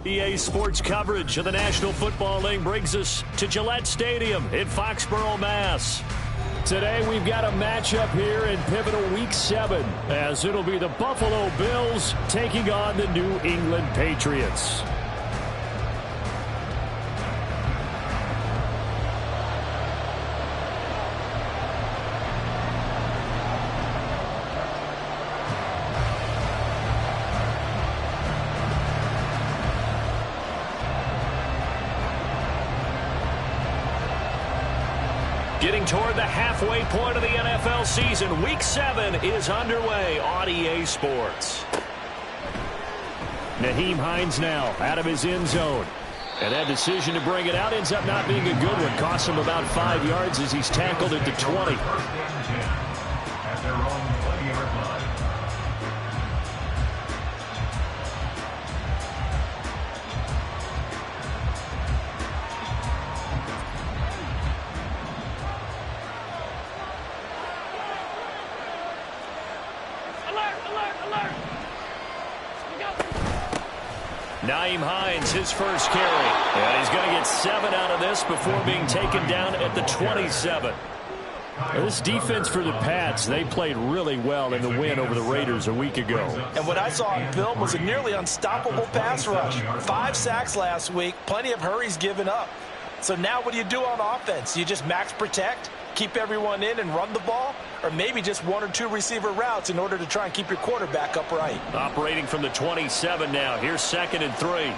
EA Sports coverage of the National Football League brings us to Gillette Stadium in Foxborough, Mass. Today we've got a matchup here in pivotal Week 7, as it'll be the Buffalo Bills taking on the New England Patriots. Getting toward the halfway point of the NFL season, Week 7 is underway on EA Sports. Nyheim Hines now out of his end zone. And that decision to bring it out ends up not being a good one. Costs him about 5 yards as he's tackled at the 20. At their own 20-yard line. Nyheim Hines, his first carry. And he's going to get 7 out of this before being taken down at the 27. This defense for the Pats, they played really well in the win over the Raiders a week ago. And what I saw on film was a nearly unstoppable pass rush. 5 sacks last week, plenty of hurries given up. So now what do you do on offense? You just max protect, keep everyone in and run the ball? Or maybe just 1 or 2 receiver routes in order to try and keep your quarterback upright. Operating from the 27 now. Here's 2nd and 3.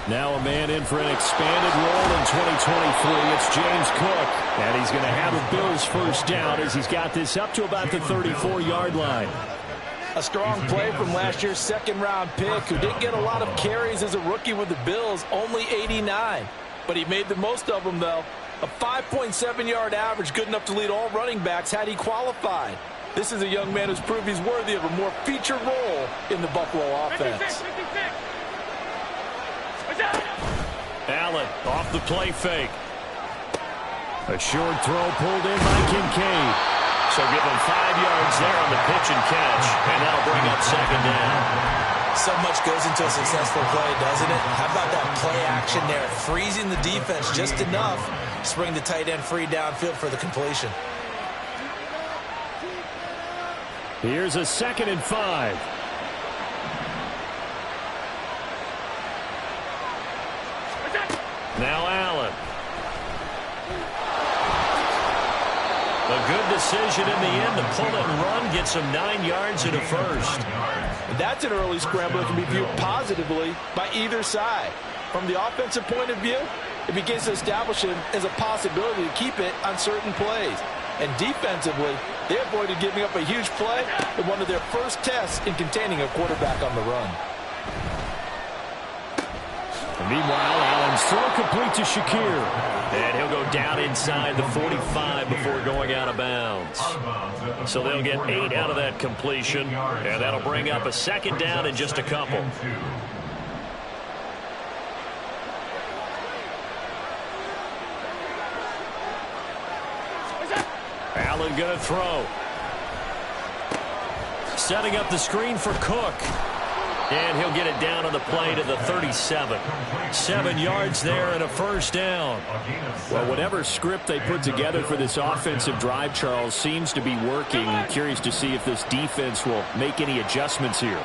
Now a man in for an expanded role in 2023. It's James Cook. And he's going to have a Bills first down as he's got this up to about the 34-yard line. A strong play from last year's second-round pick, who didn't get a lot of carries as a rookie with the Bills, only 89. But he made the most of them, though. A 5.7-yard average, good enough to lead all running backs had he qualified. This is a young man who's proved he's worthy of a more featured role in the Buffalo offense. Allen off the play fake. A short throw pulled in by Kincaid. So give him 5 yards there on the pitch and catch, and that'll bring up 2nd down. So much goes into a successful play, doesn't it? How about that play action there, freezing the defense just enough to bring the tight end free downfield for the completion. Here's a 2nd and 5. Now Allen. A good decision in the end to pull it and run, get some 9 yards and a first. That's an early scramble that can be viewed positively by either side. From the offensive point of view, it begins to establish him as a possibility to keep it on certain plays. And defensively, they avoided giving up a huge play in one of their first tests in containing a quarterback on the run. Meanwhile, Allen's throw complete to Shakir. And he'll go down inside the 45 before going out of bounds. So they'll get 8 out of that completion. And that'll bring up a 2nd down in just a couple. Allen going to throw. Setting up the screen for Cook. And he'll get it down on the play to the 37. 7 yards there and a first down. Well, whatever script they put together for this offensive drive, Charles, seems to be working. I'm curious to see if this defense will make any adjustments here.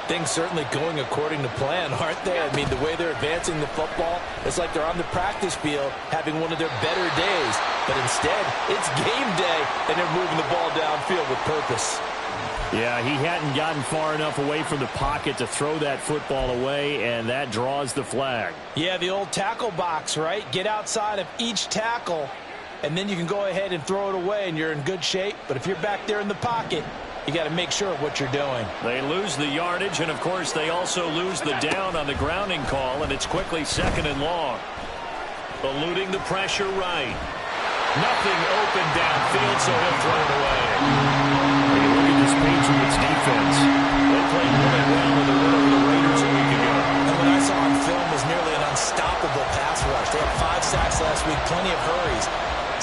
Things certainly going according to plan, aren't they? I mean, the way they're advancing the football, it's like they're on the practice field having one of their better days. But instead, it's game day, and they're moving the ball downfield with purpose. Yeah, he hadn't gotten far enough away from the pocket to throw that football away, and that draws the flag. Yeah, the old tackle box, right? Get outside of each tackle, and then you can go ahead and throw it away, and you're in good shape. But if you're back there in the pocket, you got to make sure of what you're doing. They lose the yardage, and, of course, they also lose the down on the grounding call, and it's quickly 2nd and long. Eluding the pressure right. Nothing open downfield, so he'll throw it away. Patriots defense. They played really well with the win over the Raiders a week ago. And what I saw on film was nearly an unstoppable pass rush. They had 5 sacks last week, plenty of hurries.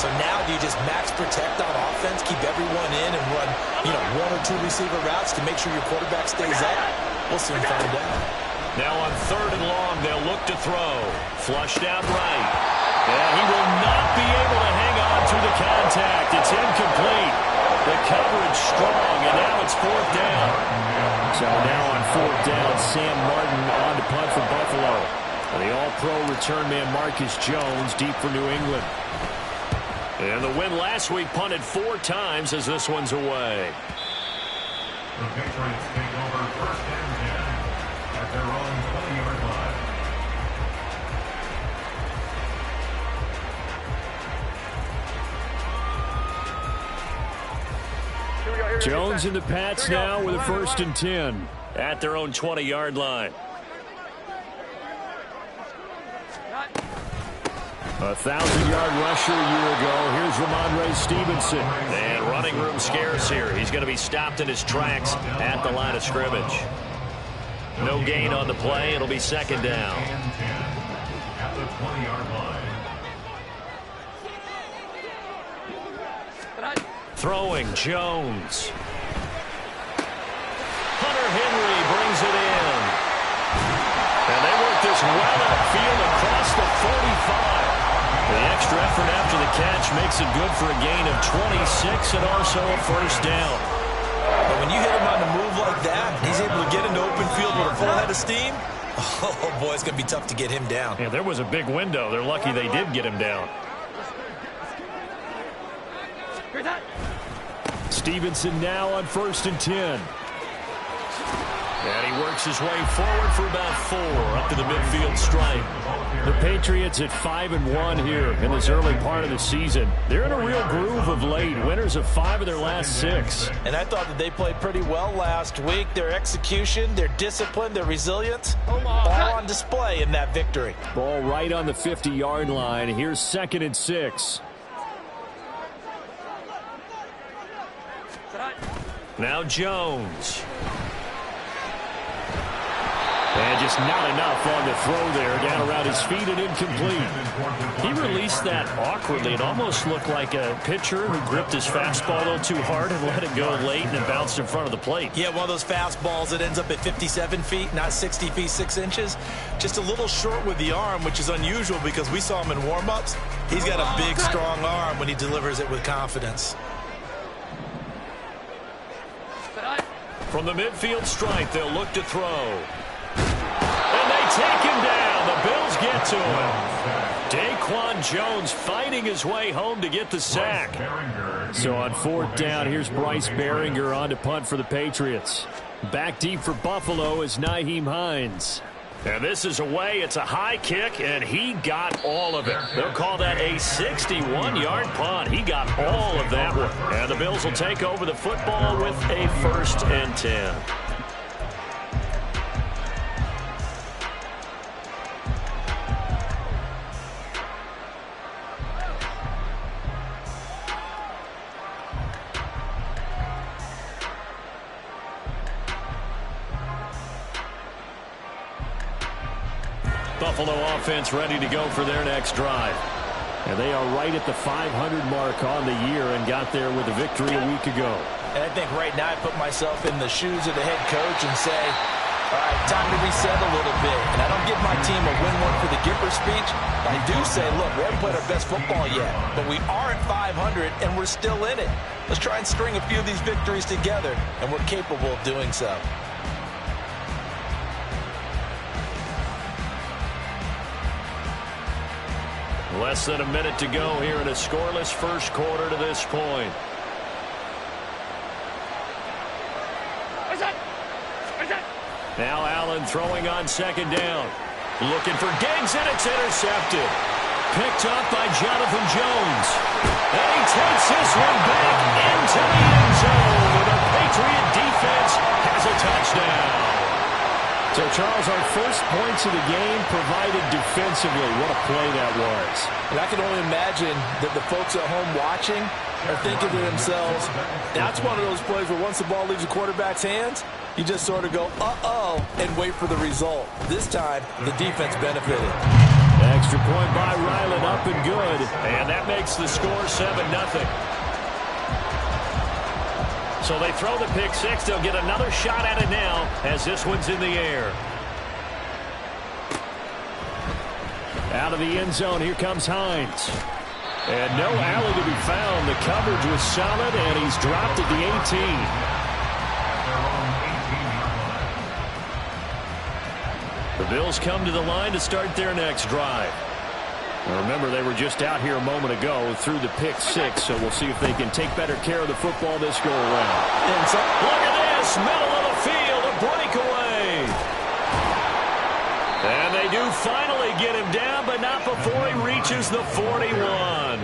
So now do you just max protect on offense? defense, keep everyone in and run, one or two receiver routes to make sure your quarterback stays up? We'll soon find out. Now on 3rd and long, they'll look to throw. Flushed out right. And he will not be able to hang on to the contact. It's incomplete. The coverage strong, and now it's 4th down. So now on 4th down, Sam Martin on to punt for Buffalo. The all-pro return man Marcus Jones deep for New England. And the win last week punted 4 times as this one's away. The Patriots take over 1st and 10 at their own 20-yard line. Jones and the Pats now with a 1st and 10 at their own 20-yard line. A 1,000-yard rusher a year ago. Here's Ramondre Stevenson. And running room scarce here. He's going to be stopped in his tracks at the line of scrimmage. No gain on the play. It'll be 2nd down. At the 20-yard line. Throwing Jones. Hunter Henry brings it in. And they work this well upfield across the 45. The extra effort after the catch makes it good for a gain of 26 and also a 1st down. But when you hit him on the move like that, he's able to get into open field with a full head of steam. Oh, boy, it's going to be tough to get him down. Yeah, there was a big window. They're lucky they did get him down. Stevenson now on 1st and 10. And he works his way forward for about 4 up to the midfield stripe. The Patriots at 5-1 here in this early part of the season. They're in a real groove of late. Winners of 5 of their last 6. And I thought that they played pretty well last week. Their execution, their discipline, their resilience, all on display in that victory. Ball right on the 50-yard line. Here's 2nd and 6. Now Jones. And just not enough on the throw there. Down around his feet and incomplete. He released that awkwardly. It almost looked like a pitcher who gripped his fastball a little too hard and let it go late and it bounced in front of the plate. Yeah, one of those fastballs that ends up at 57 feet, not 60 feet, 6 inches. Just a little short with the arm, which is unusual because we saw him in warm-ups. He's got a big, strong arm when he delivers it with confidence. From the midfield stripe, they'll look to throw. And they take him down. The Bills get to him. Daquan Jones fighting his way home to get the sack. So on 4th down, here's Bryce Baringer on to punt for the Patriots. Back deep for Buffalo is Nyheim Hines. And this is away. It's a high kick, and he got all of it. They'll call that a 61-yard punt. He got all of that one. And the Bills will take over the football with a 1st and 10. Buffalo offense ready to go for their next drive. And they are right at the 500 mark on the year and got there with a victory a week ago. And I think right now I put myself in the shoes of the head coach and say, all right, time to reset a little bit. And I don't give my team a win one for the Gipper speech. I do say, look, we haven't played our best football yet, but we are at 500 and we're still in it. Let's try and string a few of these victories together, and we're capable of doing so. Less than a minute to go here in a scoreless first quarter to this point. Now Allen throwing on 2nd down. Looking for Diggs, and it's intercepted. Picked up by Jonathan Jones. And he takes this one back into the end zone. And the Patriot defense has a touchdown. So, Charles, our first points of the game provided defensively. What a play that was. And I can only imagine that the folks at home watching are thinking to themselves, that's one of those plays where once the ball leaves the quarterback's hands, you just sort of go, uh-oh, and wait for the result. This time, the defense benefited. Extra point by Ryland, up and good. And that makes the score 7-0. So they throw the pick six. They'll get another shot at it now as this one's in the air. Out of the end zone, here comes Hines. And no alley to be found. The coverage was solid, and he's dropped at the 18. The Bills come to the line to start their next drive. Now remember, they were just out here a moment ago through the pick six, so we'll see if they can take better care of the football this go around. And so, look at this, middle of the field, a breakaway. And they do finally get him down, but not before he reaches the 41.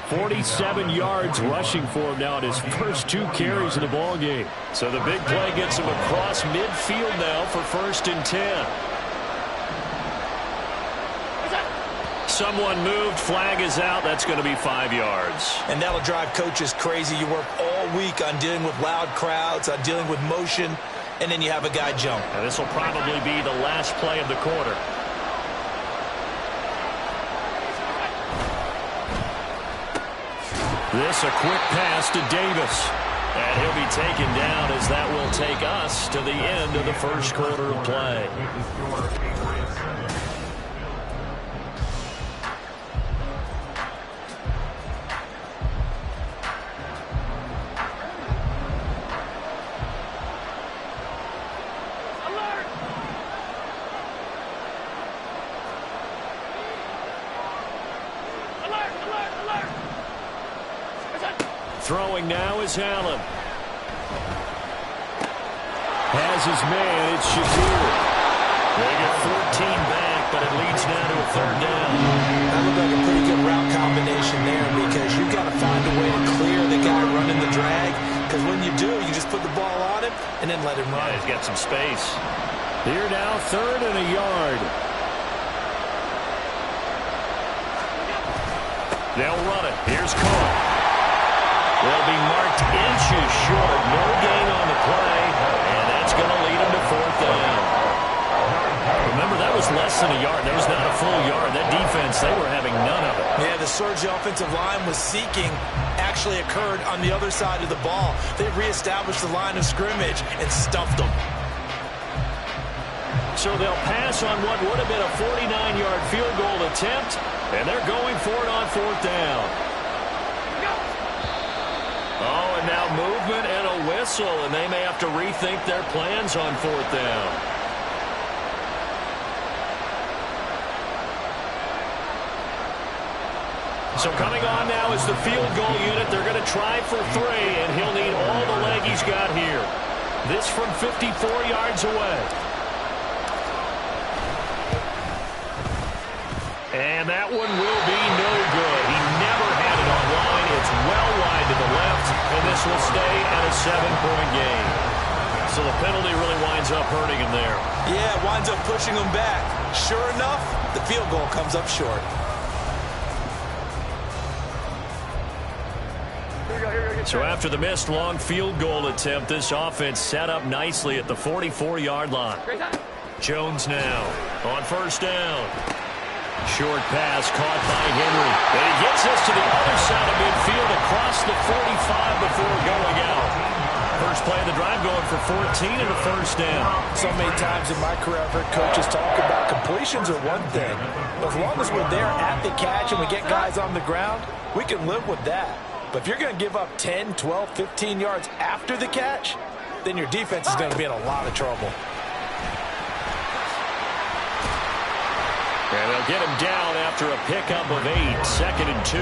47 yards rushing for him now in his first 2 carries of the ball game. So the big play gets him across midfield now for 1st and 10. Someone moved, flag is out. That's going to be 5 yards. And that'll drive coaches crazy. You work all week on dealing with loud crowds, on dealing with motion, and then you have a guy jump. And this will probably be the last play of the quarter. This a quick pass to Davis. And he'll be taken down as that will take us to the end of the first quarter of play. Throwing now is Allen. Has his man, it's Shazier. They get 14 back, but it leads now to a 3rd down. That looked like a pretty good route combination there, because you've got to find a way to clear the guy running the drag, because when you do, you just put the ball on him and then let him run. Yeah, he's got some space. Here now, 3rd and a yard. They'll run it. Here's Cole. They'll be marked inches short. No gain on the play, and that's going to lead them to 4th down. Remember, that was less than a yard. That was not a full yard. That defense, they were having none of it. Yeah, the surge the offensive line was seeking actually occurred on the other side of the ball. They reestablished the line of scrimmage and stuffed them. So they'll pass on what would have been a 49-yard field goal attempt, and they're going for it on 4th down. Oh, and now movement and a whistle, and they may have to rethink their plans on 4th down. So coming on now is the field goal unit. They're going to try for 3, and he'll need all the leg he's got here. This from 54 yards away. And that one will be no good. He never had it online. It's well wide to the left, and this will stay at a 7-point game. So the penalty really winds up hurting him there. Yeah, it winds up pushing him back. Sure enough, the field goal comes up short. So after the missed long field goal attempt, this offense set up nicely at the 44-yard line. Jones now on 1st down. Short pass caught by Henry. And he gets us to the other side of midfield across the 45 before going out. First play of the drive going for 14 and a 1st down. So many times in my career I've heard coaches talk about completions are one thing. But as long as we're there at the catch and we get guys on the ground, we can live with that. But if you're going to give up 10, 12, 15 yards after the catch, then your defense is going to be in a lot of trouble. And they'll get him down after a pickup of 8, 2nd and 2.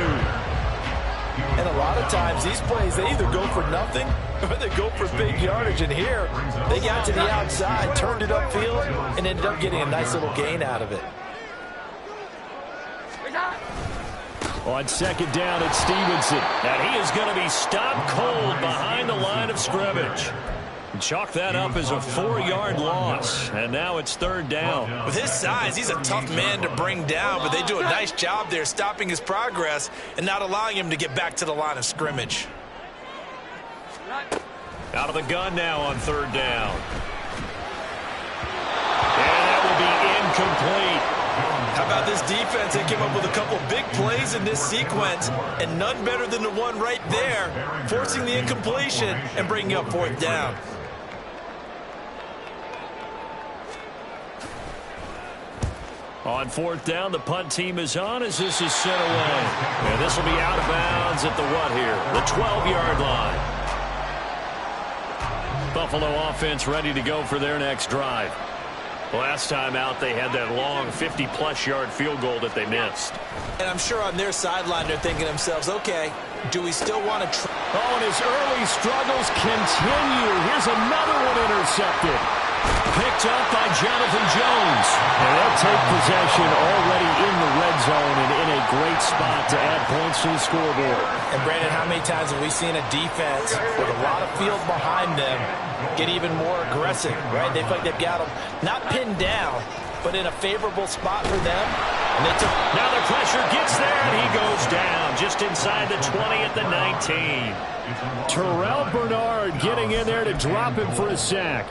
And a lot of times these plays, they either go for nothing or they go for big yardage. And here, they got to the outside, turned it upfield, and ended up getting a nice little gain out of it. On 2nd down, it's Stevenson. And he is going to be stopped cold behind the line of scrimmage. Chalk that up as a 4-yard loss, and now it's 3rd down. With his size, he's a tough man to bring down, but they do a nice job there stopping his progress and not allowing him to get back to the line of scrimmage. Out of the gun now on 3rd down. And that will be incomplete. How How about this defense? They came up with a couple big plays in this sequence, and none better than the one right there, forcing the incompletion and bringing up 4th down. On 4th down, the punt team is on as this is sent away. And this will be out of bounds at the what here? The 12-yard line. Buffalo offense ready to go for their next drive. Last time out, they had that long 50-plus yard field goal that they missed. And I'm sure on their sideline, they're thinking to themselves, okay, do we still want to try? Oh, and his early struggles continue. Here's another one intercepted. Picked up by Jonathan Jones. And they'll take possession already in the red zone and in a great spot to add points to the scoreboard. And, Brandon, how many times have we seen a defense with a lot of field behind them get even more aggressive, right? They feel like they've got them not pinned down, but in a favorable spot for them. And now the pressure gets there, and he goes down just inside the 20 at the 19. Terrell Bernard getting in there to drop him for a sack.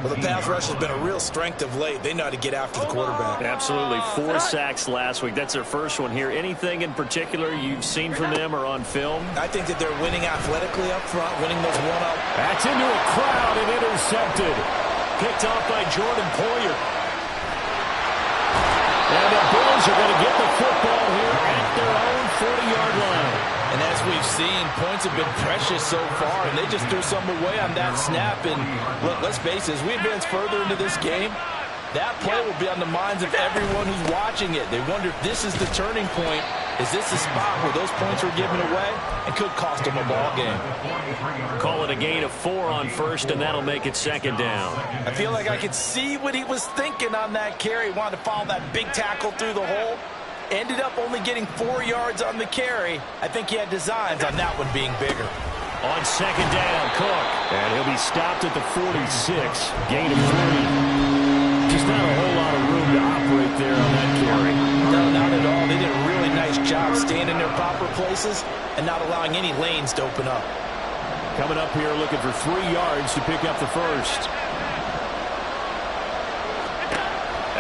Well, the pass rush has been a real strength of late. They know how to get after the quarterback. Absolutely. 4 sacks last week. That's their first one here. Anything in particular you've seen from them or on film? I think that they're winning athletically up front, winning those one-up. That's into a crowd and intercepted. Picked off by Jordan Poyer. And the Bills are going to get the football here at their own 40-yard line. And as we've seen, points have been precious so far, and they just threw some away on that snap. And look, let's face it, as we advance further into this game, that play will be on the minds of everyone who's watching it. They wonder if this is the turning point. Is this the spot where those points were given away and could cost them a ball game? Call it a gain of 4 on first, and that'll make it 2nd down. I feel like I could see what he was thinking on that carry. He wanted to follow that big tackle through the hole. Ended up only getting 4 yards on the carry. I think he had designs on that one being bigger. On 2nd down, Cook. And he'll be stopped at the 46. Gain of 3. Just not a whole lot of room to operate there on that carry. No, not at all. They did a really nice job staying in their proper places and not allowing any lanes to open up. Coming up here looking for 3 yards to pick up the first.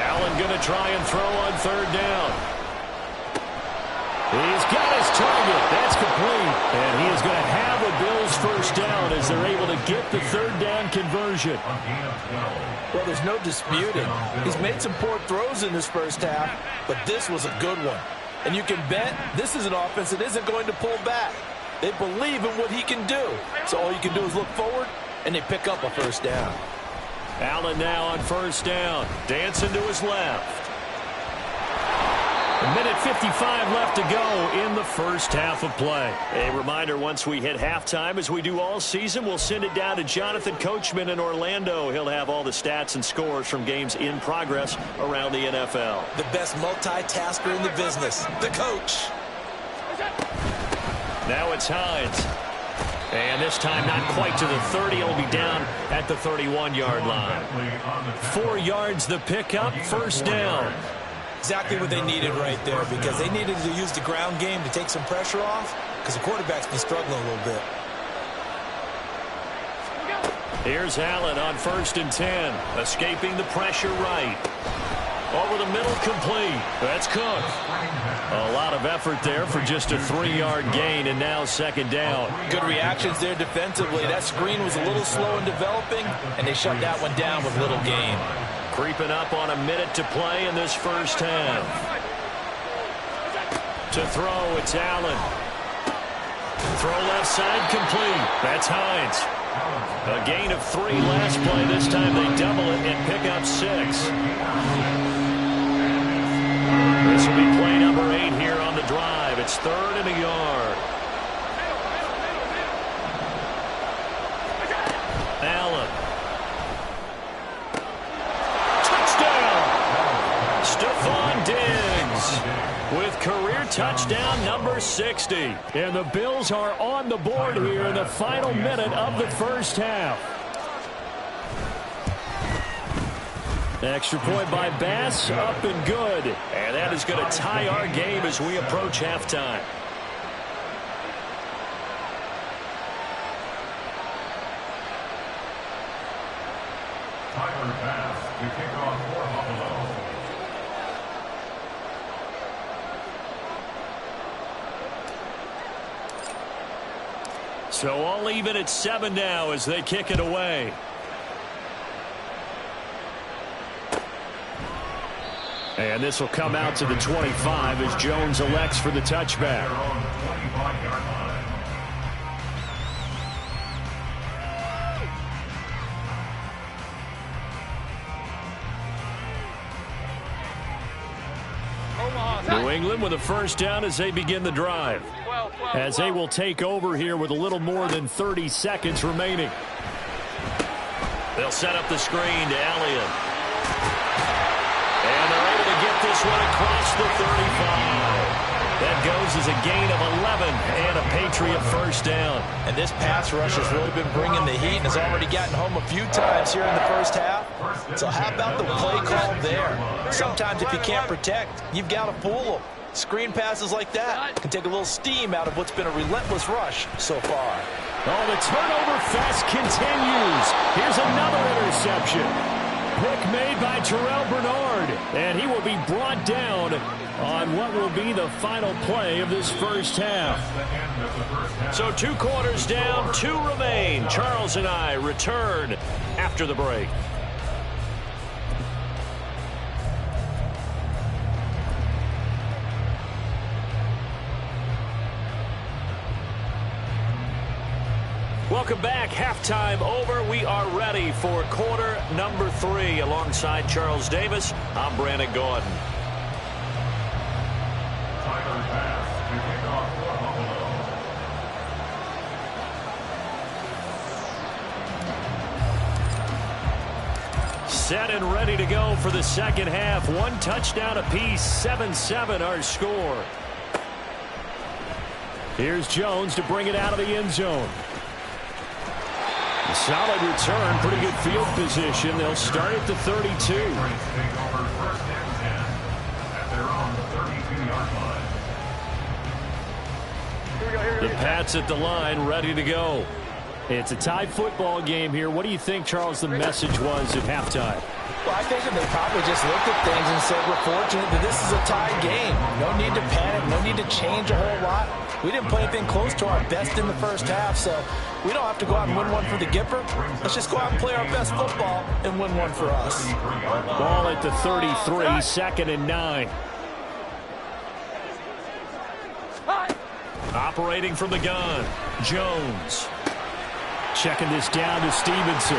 Allen going to try and throw on 3rd down. He's got his target. That's complete. And he is going to have a Bills first down as they're able to get the 3rd down conversion. Well, there's no disputing. He's made some poor throws in this first half, but this was a good one. And you can bet this is an offense that isn't going to pull back. They believe in what he can do. So all you can do is look forward, and they pick up a first down. Allen now on 1st down. Dancing to his left. A minute 55 left to go in the first half of play. A reminder, once we hit halftime, as we do all season, we'll send it down to Jonathan Coachman in Orlando. He'll have all the stats and scores from games in progress around the NFL. The best multitasker in the business, the coach. Now it's Hines. And this time not quite to the 30. He'll be down at the 31-yard line. 4 yards the pickup, first down. Exactly what they needed right there, because they needed to use the ground game to take some pressure off, because the quarterback's been struggling a little bit. Here's Allen on 1st and 10, escaping the pressure right. Over the middle, complete. That's Cook. A lot of effort there for just a 3-yard gain, and now 2nd down. Good reactions there defensively. That screen was a little slow in developing, and they shut that one down with little gain. Creeping up on a minute to play in this first half. To throw, it's Allen. Throw left side, complete. That's Hines. A gain of 3 last play. This time they double it and pick up 6. This will be play number 8 here on the drive. It's 3rd and a yard. Allen. Stephon Diggs with career touchdown number 60. And the Bills are on the board here in the final minute of the first half. Extra point by Bass, up and good. And that is going to tie our game as we approach halftime. Tyler Bass to kick off for Buffalo. So all even at 7 now as they kick it away. And this will come out to the 25 as Jones elects for the touchback. New England with a first down as they begin the drive. As they will take over here with a little more than 30 seconds remaining. They'll set up the screen to Elliott. And they're able to get this one across the 35. That goes as a gain of 11 and a Patriot first down. And this pass rush has really been bringing the heat and has already gotten home a few times here in the first half. So how about the play call there? Sometimes if you can't protect, you've got to fool them. Screen passes like that can take a little steam out of what's been a relentless rush so far. Oh, the turnover fest continues. Here's another interception. Pick made by Terrell Bernard, and he will be brought down on what will be the final play of this first half. So 2 quarters down, 2 remain. Charles and I return after the break. Welcome back. Halftime over. We are ready for quarter number 3. Alongside Charles Davis, I'm Brandon Gaudin. Set and ready to go for the second half. 1 touchdown apiece, 7-7 our score. Here's Jones to bring it out of the end zone. Solid return, pretty good field position. They'll start at the 32. The Pats at the line, ready to go. It's a tied football game here. What do you think, Charles, the message was at halftime? Well, I think that they probably just looked at things and said, we're fortunate that this is a tied game. No need to panic, no need to change a whole lot. We didn't play anything close to our best in the first half, so we don't have to go out and win one for the Gipper. Let's just go out and play our best football and win one for us. Ball at the 33, 2nd and 9. Operating from the gun, Jones. Checking this down to Stevenson.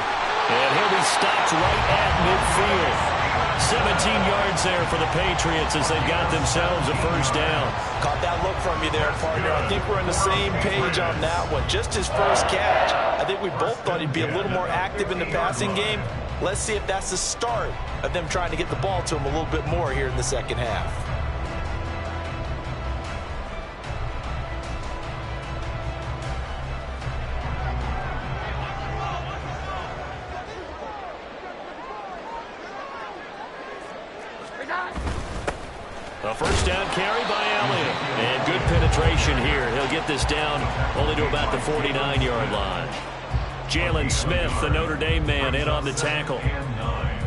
And he'll be stopped right at midfield. 17 yards there for the Patriots as they've got themselves a first down. Caught that look from you there, partner. I think we're on the same page on that one. Just his first catch. I think we both thought he'd be a little more active in the passing game. Let's see if that's the start of them trying to get the ball to him a little bit more here in the second half. A first down carry by Elliott. And good penetration here. He'll get this down only to about the 49-yard line. Jalen Smith, the Notre Dame man, in on the tackle.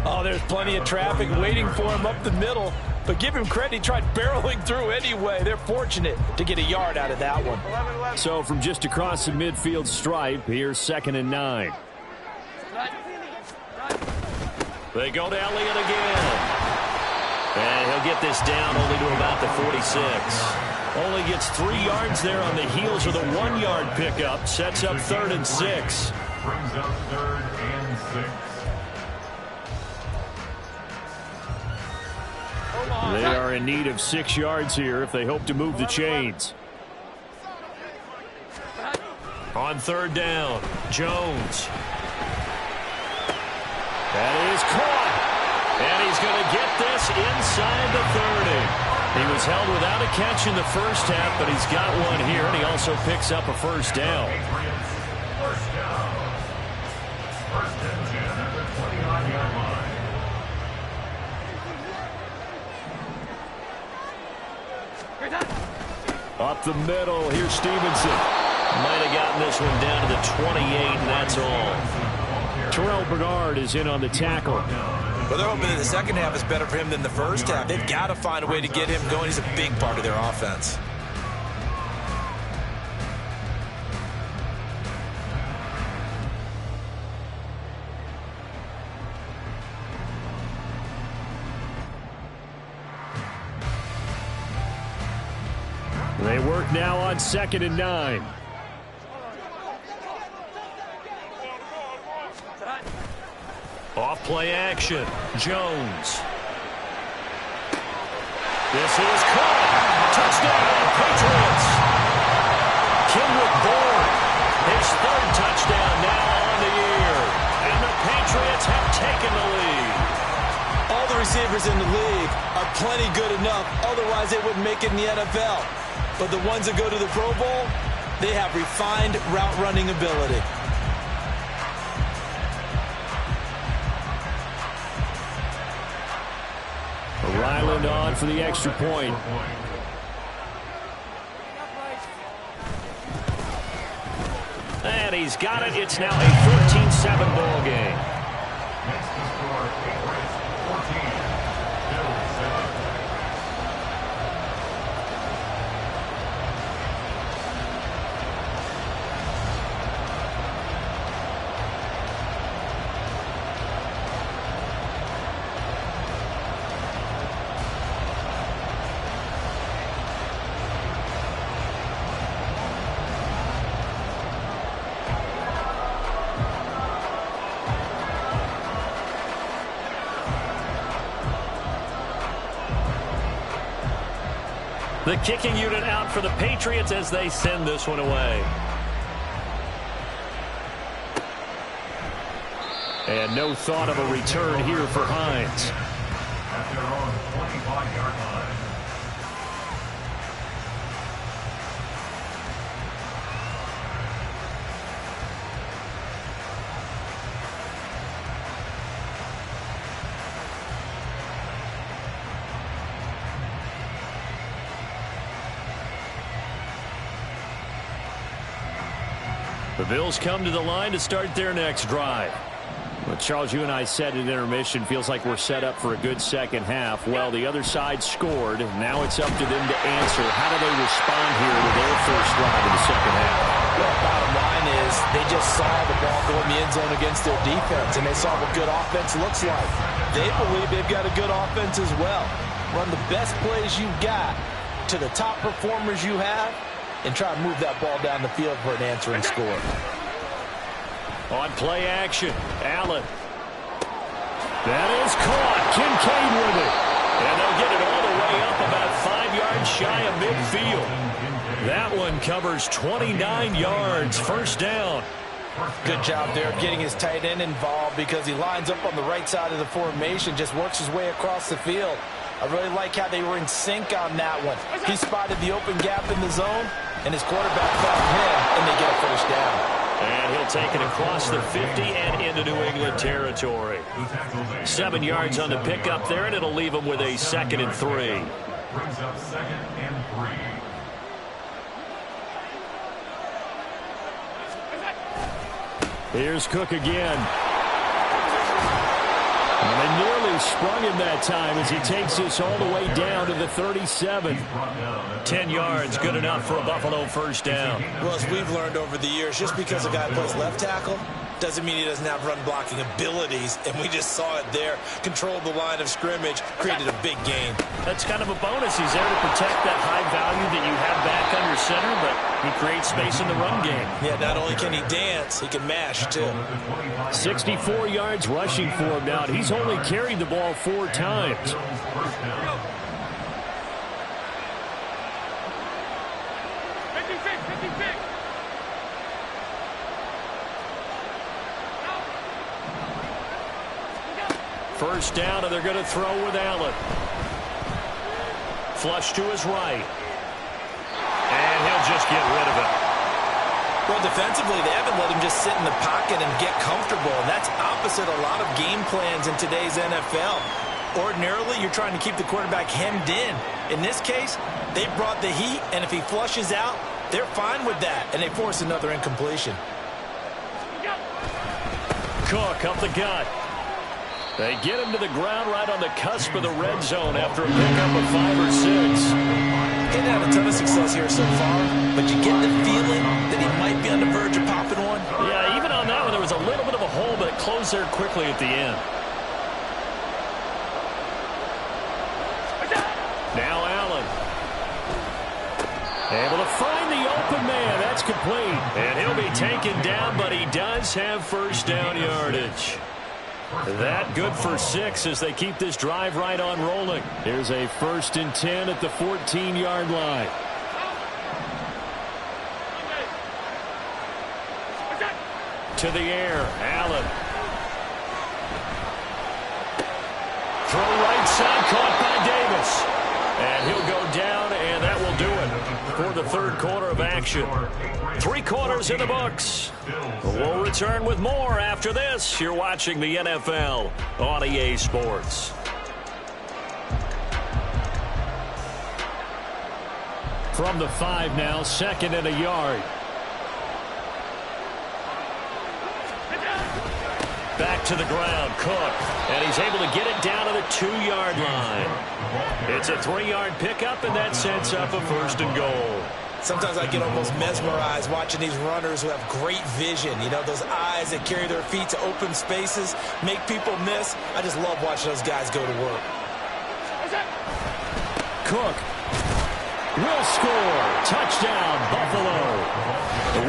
Oh, there's plenty of traffic waiting for him up the middle. But give him credit, he tried barreling through anyway. They're fortunate to get a yard out of that one. So from just across the midfield stripe, here's 2nd and 9. They go to Elliott again. And he'll get this down only to about the 46. Only gets 3 yards there on the heels of the 1-yard pickup. Sets up 3rd and 6. Brings up 3rd and 6. They are in need of 6 yards here if they hope to move the chains. On 3rd down, Jones. That is caught. And he's going to get this inside the 30. He was held without a catch in the first half, but he's got one here, and he also picks up a first down. First down. First and 10 at the 29-yard line. Up the middle, here's Stevenson. Might have gotten this one down to the 28, and that's all. Terrell Bernard is in on the tackle. Well, they're hoping that the second half is better for him than the first half. They've got to find a way to get him going. He's a big part of their offense. work now on 2nd and 9. Off play action. Jones. This is caught. Touchdown, Patriots. Kenrick Bourne, his 3rd touchdown now on the year. And the Patriots have taken the lead. All the receivers in the league are plenty good enough. Otherwise, they wouldn't make it in the NFL. But the ones that go to the Pro Bowl, they have refined route running ability. Ryland on for the extra point. And he's got it. It's now a 13-7 ball game. Next to score, Patriots 14, Bills 7. The kicking unit out for the Patriots as they send this one away. And no thought of a return here for Hines. At their own 25-yard line. The Bills come to the line to start their next drive. Well, Charles, you and I said at intermission, feels like we're set up for a good second half. Well, the other side scored. Now it's up to them to answer. How do they respond here with their first drive in the second half? Well, bottom line is they just saw the ball go in the end zone against their defense, and they saw what good offense looks like. They believe they've got a good offense as well. Run the best plays you've got to the top performers you have, and try to move that ball down the field for an answering score. On play action, Allen. That is caught. Kincaid with it. And they'll get it all the way up about 5 yards shy of midfield. That one covers 29 yards. First down. Good job there getting his tight end involved because he lines up on the right side of the formation, just works his way across the field. I really like how they were in sync on that one. He spotted the open gap in the zone, and his quarterback found him, and they get a first down. And he'll take it across the 50 and into New England territory. 7 yards on the pickup there, and it'll leave him with a 2nd and 3. Brings up 2nd and 3. Here's Cook again. And they nearly sprung him that time as he takes this all the way down to the 37. 10 yards, good enough for a Buffalo first down. Well, as we've learned over the years, just because a guy plays left tackle doesn't mean he doesn't have run-blocking abilities, and we just saw it there. Controlled the line of scrimmage, created a big gain. That's kind of a bonus. He's there to protect that high value that you have back under center, but he creates space in the run game. Yeah, not only can he dance, he can mash, too. 64 yards rushing for him now. He's only carried the ball 4 times. First down, and they're going to throw with Allen. Flush to his right. And he'll just get rid of it. Well, defensively, they haven't let him just sit in the pocket and get comfortable, and that's opposite a lot of game plans in today's NFL. Ordinarily, you're trying to keep the quarterback hemmed in. In this case, they brought the heat, and if he flushes out, they're fine with that, and they force another incompletion. Cook up the gut. They get him to the ground right on the cusp of the red zone after a pickup of 5 or 6. He had a ton of success here so far, but you get the feeling that he might be on the verge of popping one. Yeah, even on that one, there was a little bit of a hole, but it closed there quickly at the end. Now Allen. Able to complete. And he'll be taken down, but he does have first down yardage. That good for 6 as they keep this drive right on rolling. Here's a 1st and 10 at the 14-yard line. To the air, Allen. Throw right side, caught by Davis. And he'll go down, and that will do it for the 3rd quarter of action. 3 quarters in the books. We'll return with more after this. You're watching the NFL on EA Sports. From the 5 now, 2nd and a yard. Back to the ground, Cook, and he's able to get it down to the 2-yard line. It's a 3-yard pickup, and that sets up a 1st and goal. Sometimes I get almost mesmerized watching these runners who have great vision. You know, those eyes that carry their feet to open spaces, make people miss. I just love watching those guys go to work. Cook will score. Touchdown, Buffalo.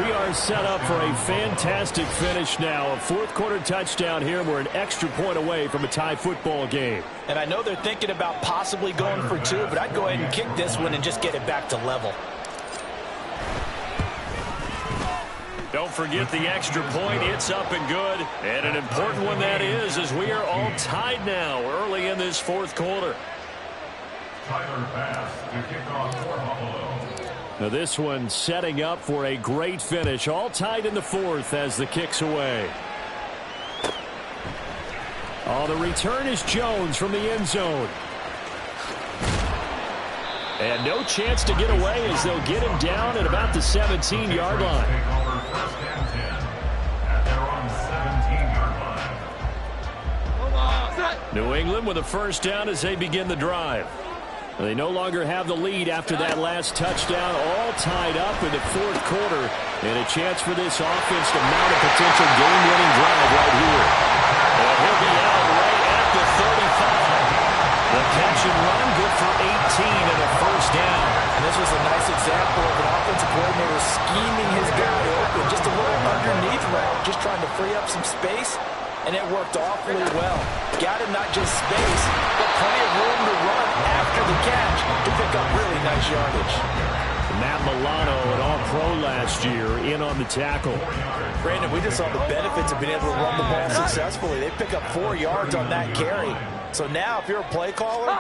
We are set up for a fantastic finish now. A 4th quarter touchdown here. We're an extra point away from a tie football game. And I know they're thinking about possibly going for 2, but I'd go ahead and kick this one and just get it back to level. Don't forget the extra point. It's up and good. And an important one that is, as we are all tied now early in this 4th quarter. Tyler Bass to kick off for Buffalo. Now this one setting up for a great finish. All tied in the 4th as the kick's away. Oh, the return is Jones from the end zone. And no chance to get away as they'll get him down at about the 17-yard line. New England with a 1st down as they begin the drive. They no longer have the lead after that last touchdown, all tied up in the 4th quarter, and a chance for this offense to mount a potential game-winning drive right here. And he'll be out right at the 35. The catch and run, good for 18 and a 1st down. And this was a nice example of an offensive coordinator scheming his guy open, just a little underneath route, just trying to free up some space, and it worked awfully well. Got him not just space, but plenty of room to run after the catch to pick up really nice yardage. Matt Milano, an all-pro last year, in on the tackle. Brandon, we just saw the benefits of being able to run the ball successfully. They pick up 4 yards on that carry. So now, if you're a play caller,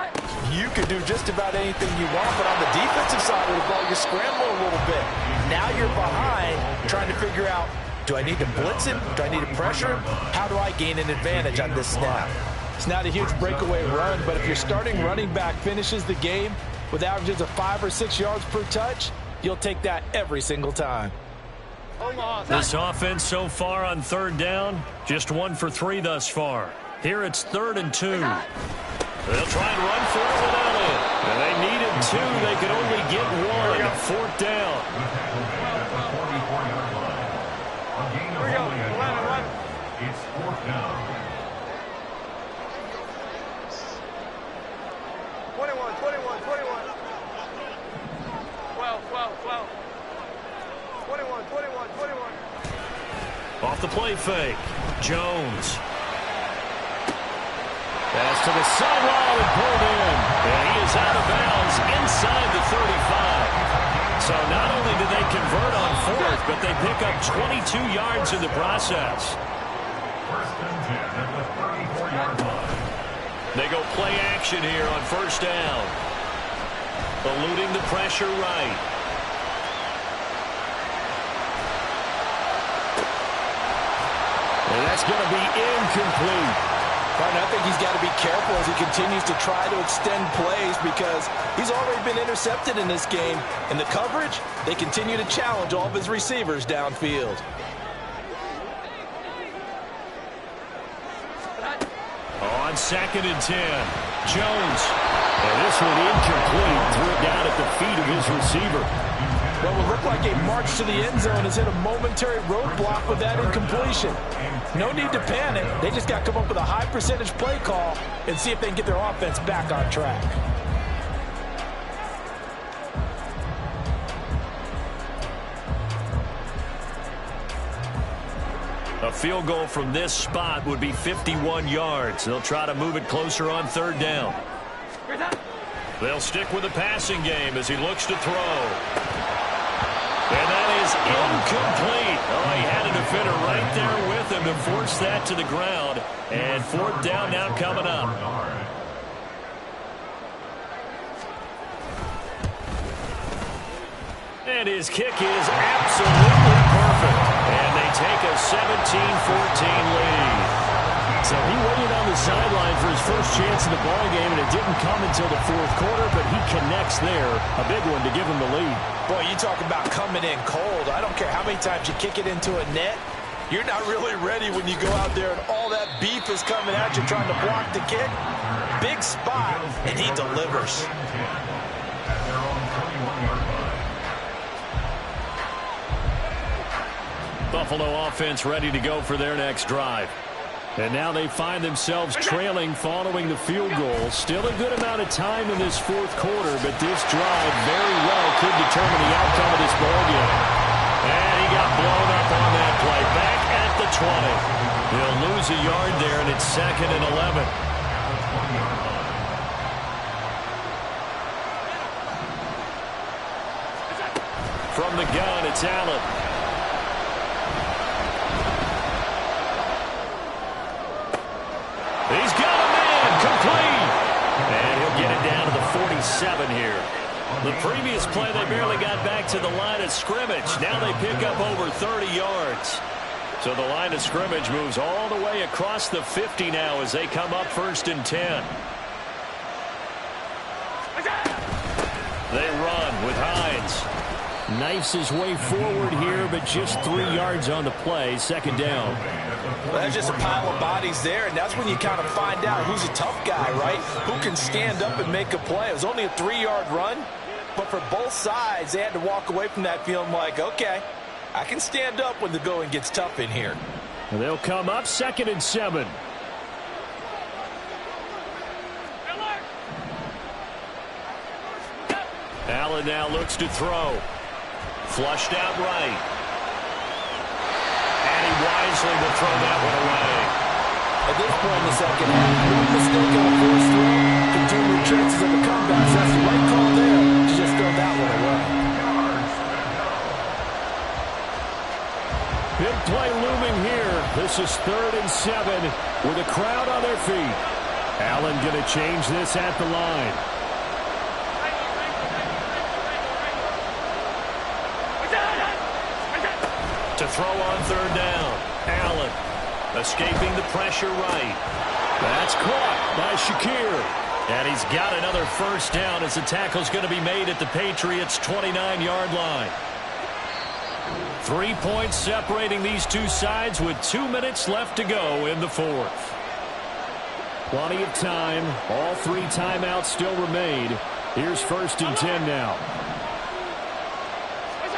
you can do just about anything you want. But on the defensive side of the ball, you're scrambling a little bit. Now you're behind, trying to figure out, do I need to blitz him? Do I need to pressure him? How do I gain an advantage on this snap? It's not a huge breakaway run, but if your starting running back finishes the game with averages of 5 or 6 yards per touch, you'll take that every single time. This offense so far on 3rd down, just 1 for 3 thus far. Here it's 3rd and 2. They'll try and run for it with Elliott. And they needed 2. They could only get 1. 4th down. It's 4th down. 21. 12. 21. Off the play fake. Jones. Pass to the sideline and pulled in. And he is out of bounds inside the 35. So not only did they convert on 4th, but they pick up 22 yards in the process. 1st and 10 at the 34-yard line. They go play action here on 1st down. Eluding the pressure right. And that's going to be incomplete. I think he's got to be careful as he continues to try to extend plays because he's already been intercepted in this game. And the coverage, they continue to challenge all of his receivers downfield. On 2nd and 10, Jones. And this one incomplete. Threw it down at the feet of his receiver. Well, it looked like a march to the end zone has hit a momentary roadblock with that incompletion. No need to panic. They just got to come up with a high percentage play call and see if they can get their offense back on track. A field goal from this spot would be 51 yards. They'll try to move it closer on third down. They'll stick with the passing game as he looks to throw. And that is incomplete. Oh, he had a defender right there with him to force that to the ground. And fourth down now coming up. And his kick is absolutely perfect. And they take a 17-14 lead. So he waited on the sideline for his first chance in the ballgame, and it didn't come until the fourth quarter, but he connects there. A big one to give him the lead. Boy, you talk about coming in cold. I don't care how many times you kick it into a net. You're not really ready when you go out there and all that beef is coming at you trying to block the kick. Big spot, and he delivers. Buffalo offense ready to go for their next drive. And now they find themselves trailing following the field goal. Still a good amount of time in this fourth quarter, but this drive very well could determine the outcome of this ballgame. And he got blown up on that play. Back at the 20. He'll lose a yard there, and it's 2nd and 11. From the gun, it's Allen. He's got a man, complete. And he'll get it down to the 47 here. The previous play, they barely got back to the line of scrimmage. Now they pick up over 30 yards. So the line of scrimmage moves all the way across the 50 now as they come up 1st and 10. They run with Hines. Knifes his way forward here, but just 3 yards on the play. 2nd down. Well, that's just a pile of bodies there, and that's when you kind of find out who's a tough guy, right? Who can stand up and make a play. It was only a 3-yard run, but for both sides, they had to walk away from that feeling like, okay, I can stand up when the going gets tough in here. And they'll come up 2nd and 7. Allen now looks to throw. Flushed out right. And he wisely will throw that one away. At this point in the second half, one mistake on a forced throw can turn your chances of a comeback. So that's the right call there to just throw that one away. Big play looming here. This is 3rd and 7 with a crowd on their feet. Allen going to change this at the line. To throw on 3rd down. Allen escaping the pressure right. That's caught by Shakir. And he's got another 1st down as the tackle's going to be made at the Patriots' 29-yard line. 3 points separating these two sides with 2 minutes left to go in the 4th. Plenty of time. All 3 timeouts still remain. Here's 1st and 10 now.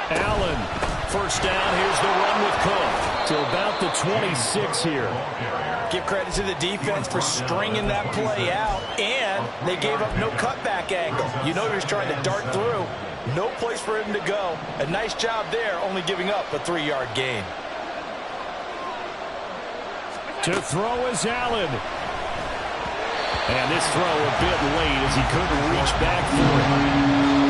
Allen. 1st down. Here's the run with Cook. To about the 26 here. Give credit to the defense for stringing that play out, and they gave up no cutback angle. You know he was trying to dart through. No place for him to go. A nice job there, only giving up a 3-yard gain. To throw is Allen. And this throw a bit late as he couldn't reach back for it.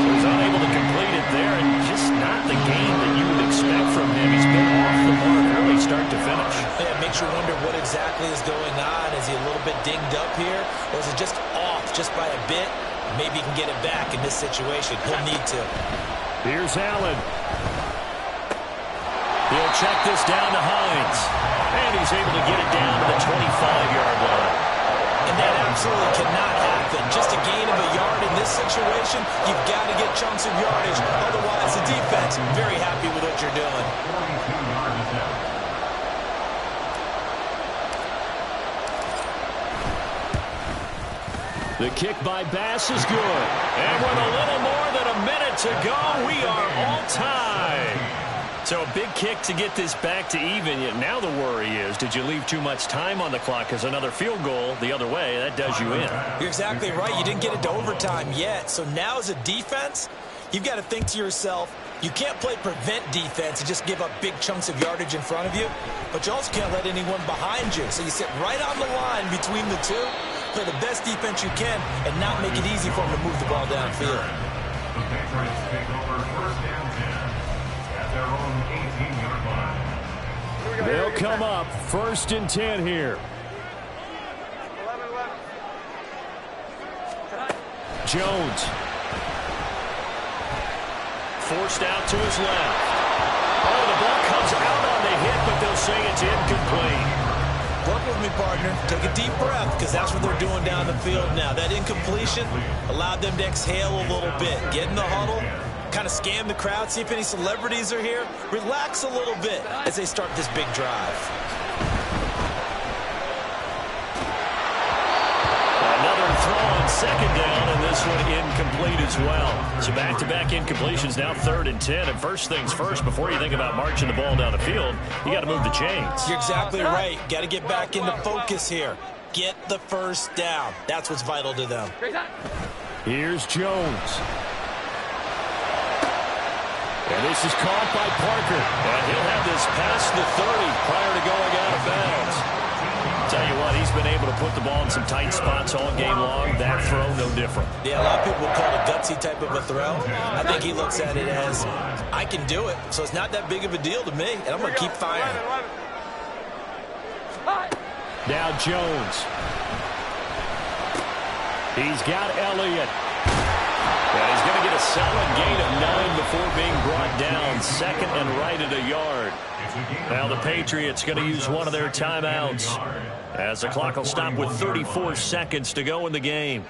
He was unable to complete it there, and just not the game that you would expect from him. He's been off the mark early start to finish. Yeah, it makes you wonder what exactly is going on. Is he a little bit dinged up here, or is it just off just by a bit? Maybe he can get it back in this situation. He'll need to. Here's Allen. He'll check this down to Hines. And he's able to get it down to the 25-yard line. And that absolutely cannot happen. Just a gain of a yard in this situation, you've got to get chunks of yardage. Otherwise, the defense, very happy with what you're doing. The kick by Bass is good. And with a little more than a minute to go, we are all tied. So a big kick to get this back to even. Yet now the worry is, did you leave too much time on the clock? Because another field goal the other way, that does you in. You're exactly right. You didn't get it to overtime yet. So now as a defense, you've got to think to yourself, You can't play prevent defense and just give up big chunks of yardage in front of you, but you also can't let anyone behind you. So you sit right on the line between the two, play the best defense you can, and not make it easy for them to move the ball downfield. The Patriots take over first and 10 at their own 18-yard line. They'll come up first and 10 here. 11. Jones. Forced out to his left. Oh, the ball comes out on the hit, but they'll say it's incomplete. Work with me, partner. Take a deep breath, because that's what they're doing down the field now. That incompletion allowed them to exhale a little bit. Get in the huddle, kind of scan the crowd, see if any celebrities are here. Relax a little bit as they start this big drive. Another throw on second down, and this one incomplete as well. So back-to-back incompletions, now 3rd and 10. And first things first, before you think about marching the ball down the field, you got to move the chains. You're exactly right. Got to get back into focus here. Get the first down. That's what's vital to them. Here's Jones. And this is caught by Parker. And he'll have this past the 30 prior to going out of bounds. Tell you what, he's been able to put the ball in some tight spots all game long. That throw, no different. Yeah, a lot of people call it a gutsy type of a throw. I think he looks at it as, I can do it, so it's not that big of a deal to me, and I'm going to keep firing. Now Jones. He's got Elliott. And he's going to get a solid gain of 9 before being brought down. 2nd and right at a yard. Now the Patriots going to use one of their timeouts, as the clock will stop with 34 seconds to go in the game.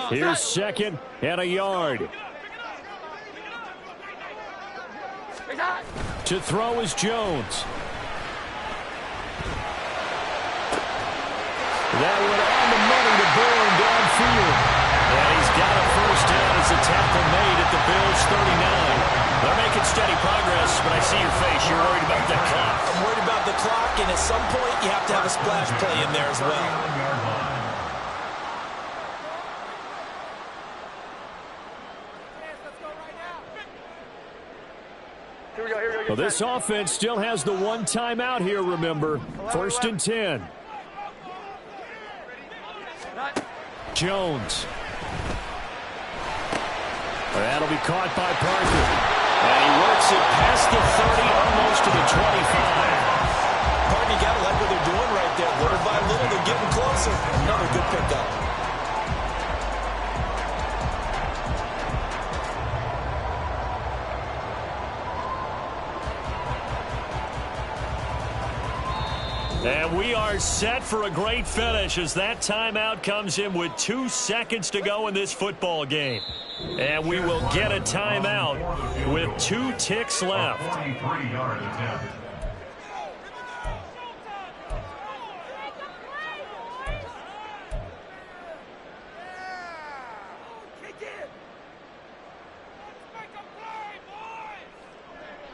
Here's 2nd and a yard. To throw is Jones. That one on the money to Bourne downfield. And he's got a first down as a tackle made at the Bills' 39. They're making steady progress, but I see your face. You're worried about that clock. I'm worried about the clock, and at some point you have to have a splash play in there as well. Well, this offense still has the one timeout here, remember. 1st and 10. Jones. That'll be caught by Parker. And he works it past the 30, almost to the 25. Parker, you got to like what they're doing right there. Little by little, they're getting closer. Another good pickup. And we are set for a great finish as that timeout comes in with 2 seconds to go in this football game. And we will get a timeout with 2 ticks left. 43-yard attempt.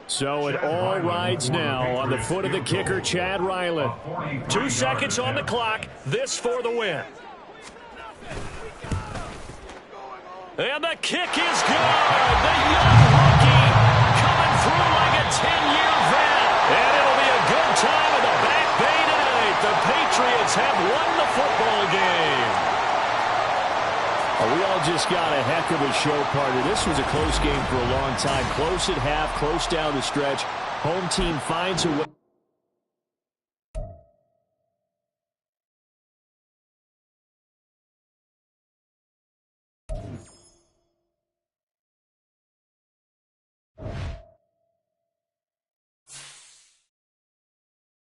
So it all rides now on the foot of the kicker, Chad Ryland. 2 seconds on the clock. This for the win. And the kick is good. The young rookie coming through like a 10-year vet. And it'll be a good time in the Back Bay tonight. The Patriots have won the football game. We all just got a heck of a show, partner. This was a close game for a long time. Close at half, close down the stretch. Home team finds a way.